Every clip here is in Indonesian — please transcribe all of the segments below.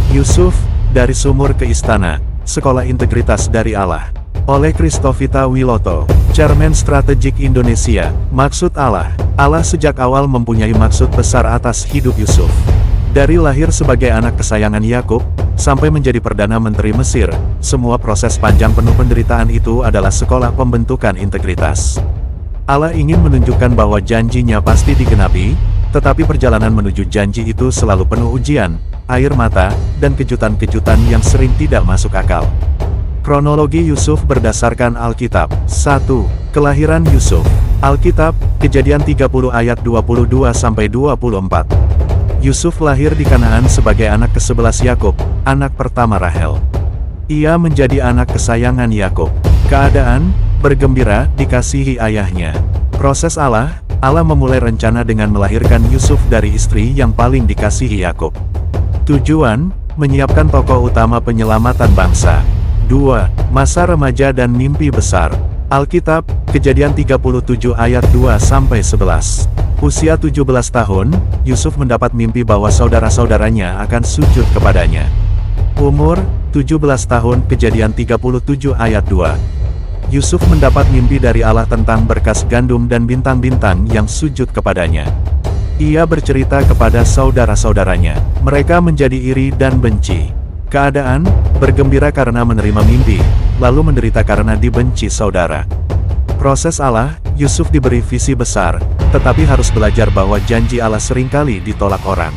Yusuf, dari sumur ke istana, Sekolah Integritas dari Allah. Oleh Christovita Wiloto, Chairman Strategik Indonesia. Maksud Allah. Allah sejak awal mempunyai maksud besar atas hidup Yusuf. Dari lahir sebagai anak kesayangan Yakub, sampai menjadi Perdana Menteri Mesir, semua proses panjang penuh penderitaan itu adalah sekolah pembentukan integritas. Allah ingin menunjukkan bahwa janjinya pasti digenapi, tetapi perjalanan menuju janji itu selalu penuh ujian, air mata, dan kejutan-kejutan yang sering tidak masuk akal. Kronologi Yusuf berdasarkan Alkitab. 1. Kelahiran Yusuf. Alkitab, Kejadian 30 ayat 22-24. Yusuf lahir di Kanaan sebagai anak ke-11 Yakub, anak pertama Rahel. Ia menjadi anak kesayangan Yakub. Keadaan, bergembira, dikasihi ayahnya. Proses Allah memulai rencana dengan melahirkan Yusuf dari istri yang paling dikasihi Yakub. Tujuan, menyiapkan tokoh utama penyelamatan bangsa. 2. Masa remaja dan mimpi besar. Alkitab, Kejadian 37 ayat 2-11. Usia 17 tahun, Yusuf mendapat mimpi bahwa saudara-saudaranya akan sujud kepadanya. Umur, 17 tahun. Kejadian 37 ayat 2. Yusuf mendapat mimpi dari Allah tentang berkas gandum dan bintang-bintang yang sujud kepadanya. Ia bercerita kepada saudara-saudaranya. Mereka menjadi iri dan benci. Keadaan, bergembira karena menerima mimpi, lalu menderita karena dibenci saudara. Proses Allah, Yusuf diberi visi besar, tetapi harus belajar bahwa janji Allah seringkali ditolak orang.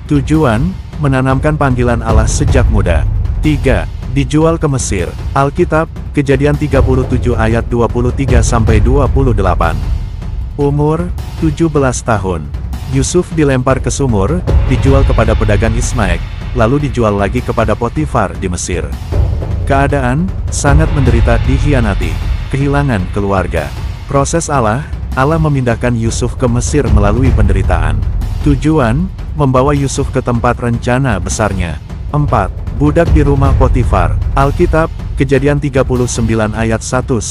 Tujuan, menanamkan panggilan Allah sejak muda. 3. Dijual ke Mesir. Alkitab, Kejadian 37 ayat 23-28. Umur, 17 tahun. Yusuf dilempar ke sumur, dijual kepada pedagang Ismail, lalu dijual lagi kepada Potifar di Mesir. Keadaan, sangat menderita, dikhianati, kehilangan keluarga. Proses Allah memindahkan Yusuf ke Mesir melalui penderitaan. Tujuan, membawa Yusuf ke tempat rencana besarnya. 4. Budak di rumah Potifar. Alkitab, Kejadian 39 ayat 1-6.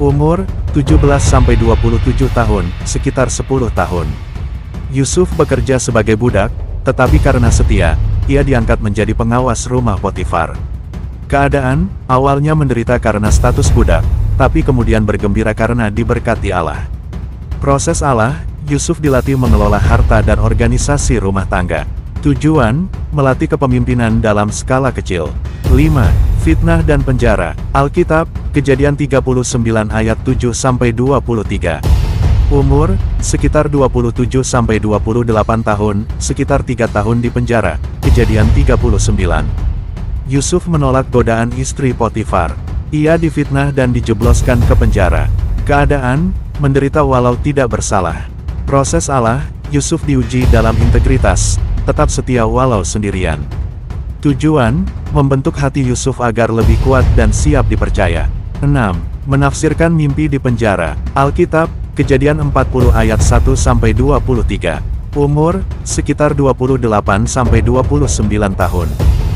Umur, 17-27 tahun, sekitar 10 tahun. Yusuf bekerja sebagai budak, tetapi karena setia, ia diangkat menjadi pengawas rumah Potifar. Keadaan, awalnya menderita karena status budak, tapi kemudian bergembira karena diberkati Allah. Proses Allah, Yusuf dilatih mengelola harta dan organisasi rumah tangga. Tujuan, melatih kepemimpinan dalam skala kecil. 5. Fitnah dan penjara. Alkitab, Kejadian 39 ayat 7-23. Umur, sekitar 27-28 tahun, sekitar 3 tahun di penjara. Kejadian 39. Yusuf menolak godaan istri Potifar. Ia difitnah dan dijebloskan ke penjara. Keadaan, menderita walau tidak bersalah. Proses Allah, Yusuf diuji dalam integritas, tetap setia walau sendirian. Tujuan, membentuk hati Yusuf agar lebih kuat dan siap dipercaya. 6. Menafsirkan mimpi di penjara. Alkitab, Kejadian 40 ayat 1-23. Umur, sekitar 28-29 tahun.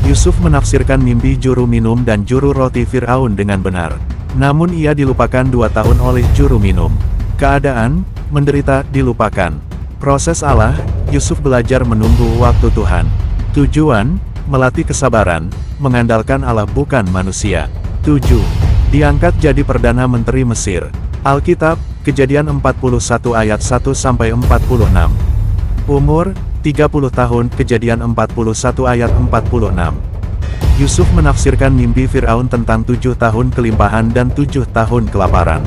Yusuf menafsirkan mimpi juru minum dan juru roti Fir'aun dengan benar. Namun ia dilupakan 2 tahun oleh juru minum. Keadaan, menderita, dilupakan. Proses Allah, Yusuf belajar menunggu waktu Tuhan. Tujuan, melatih kesabaran, mengandalkan Allah bukan manusia. 7. Diangkat jadi Perdana Menteri Mesir. Alkitab, Kejadian 41 ayat 1-46. Umur, 30 tahun. Kejadian 41 ayat 46. Yusuf menafsirkan mimpi Fir'aun tentang 7 tahun kelimpahan dan 7 tahun kelaparan.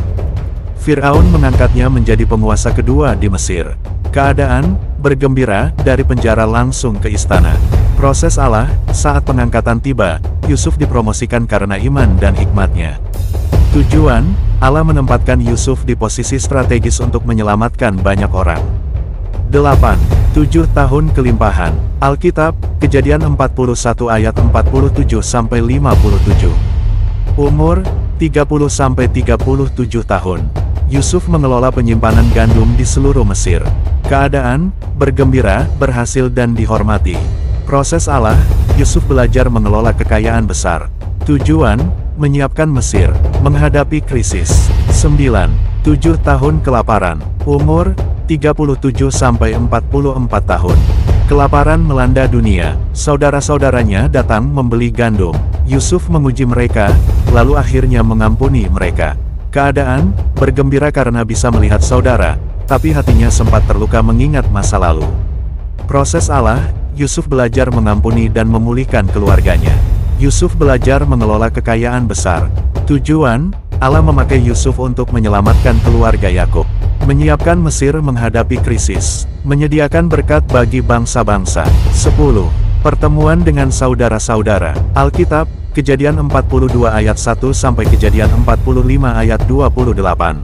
Fir'aun mengangkatnya menjadi penguasa kedua di Mesir. Keadaan, bergembira, dari penjara langsung ke istana. Proses Allah, saat pengangkatan tiba, Yusuf dipromosikan karena iman dan hikmatnya. Tujuan, Allah menempatkan Yusuf di posisi strategis untuk menyelamatkan banyak orang. 8. 7 tahun kelimpahan. Alkitab, Kejadian 41 ayat 47-57. Umur, 30-37 tahun. Yusuf mengelola penyimpanan gandum di seluruh Mesir. Keadaan, bergembira, berhasil dan dihormati. Proses Allah, Yusuf belajar mengelola kekayaan besar. Tujuan, menyiapkan Mesir, menghadapi krisis. 9. 7 tahun kelaparan. Umur, 37-44 tahun. Kelaparan melanda dunia, saudara-saudaranya datang membeli gandum. Yusuf menguji mereka, lalu akhirnya mengampuni mereka. Keadaan, bergembira karena bisa melihat saudara, tapi hatinya sempat terluka mengingat masa lalu. Proses Allah, Yusuf belajar mengampuni dan memulihkan keluarganya. Yusuf belajar mengelola kekayaan besar. Tujuan, Allah memakai Yusuf untuk menyelamatkan keluarga Yakub, menyiapkan Mesir menghadapi krisis, menyediakan berkat bagi bangsa-bangsa. 10. Pertemuan dengan saudara-saudara. Alkitab, Kejadian 42 ayat 1 sampai Kejadian 45 ayat 28.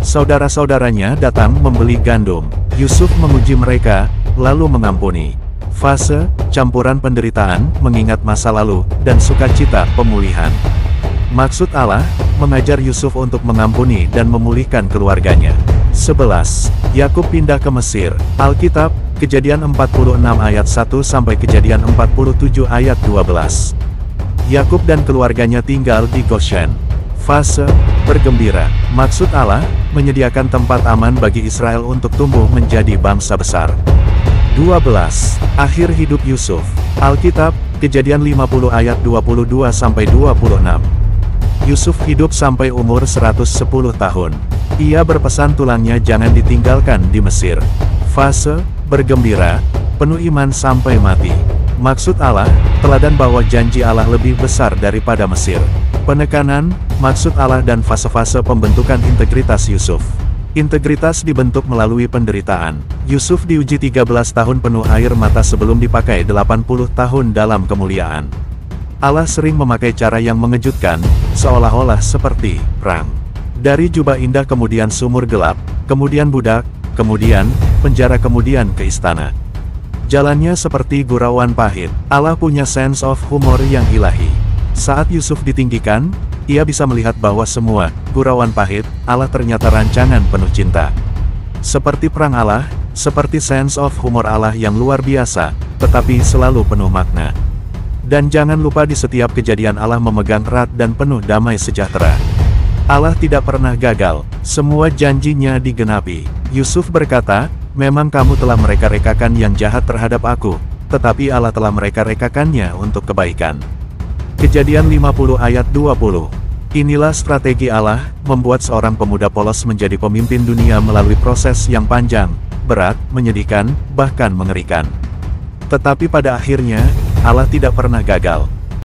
Saudara-saudaranya datang membeli gandum. Yusuf menguji mereka, lalu mengampuni. Fase, campuran penderitaan, mengingat masa lalu, dan sukacita pemulihan. Maksud Allah, mengajar Yusuf untuk mengampuni dan memulihkan keluarganya. 11. Yakub pindah ke Mesir. Alkitab, Kejadian 46 ayat 1 sampai Kejadian 47 ayat 12. Yakub dan keluarganya tinggal di Goshen. Fase, bergembira. Maksud Allah, menyediakan tempat aman bagi Israel untuk tumbuh menjadi bangsa besar. 12. Akhir hidup Yusuf. Alkitab, Kejadian 50 ayat 22 sampai 26. Yusuf hidup sampai umur 110 tahun. Ia berpesan tulangnya jangan ditinggalkan di Mesir. Fase, bergembira, penuh iman sampai mati. Maksud Allah, teladan bahwa janji Allah lebih besar daripada Mesir. Penekanan, maksud Allah dan fase-fase pembentukan integritas Yusuf. Integritas dibentuk melalui penderitaan. Yusuf diuji 13 tahun penuh air mata sebelum dipakai 80 tahun dalam kemuliaan. Allah sering memakai cara yang mengejutkan, seolah-olah seperti perang. Dari jubah indah kemudian sumur gelap, kemudian budak, kemudian penjara, kemudian ke istana. Jalannya seperti gurauan pahit. Allah punya sense of humor yang ilahi. Saat Yusuf ditinggikan, ia bisa melihat bahwa semua gurauan pahit, Allah ternyata rancangan penuh cinta. Seperti perang Allah, seperti sense of humor Allah yang luar biasa, tetapi selalu penuh makna. Dan jangan lupa di setiap kejadian Allah memegang erat dan penuh damai sejahtera. Allah tidak pernah gagal, semua janjinya digenapi. Yusuf berkata, memang kamu telah mereka-rekakan yang jahat terhadap aku, tetapi Allah telah mereka-rekakannya untuk kebaikan. Kejadian 50 ayat 20. Inilah strategi Allah, membuat seorang pemuda polos menjadi pemimpin dunia melalui proses yang panjang, berat, menyedihkan, bahkan mengerikan. Tetapi pada akhirnya, Allah tidak pernah gagal.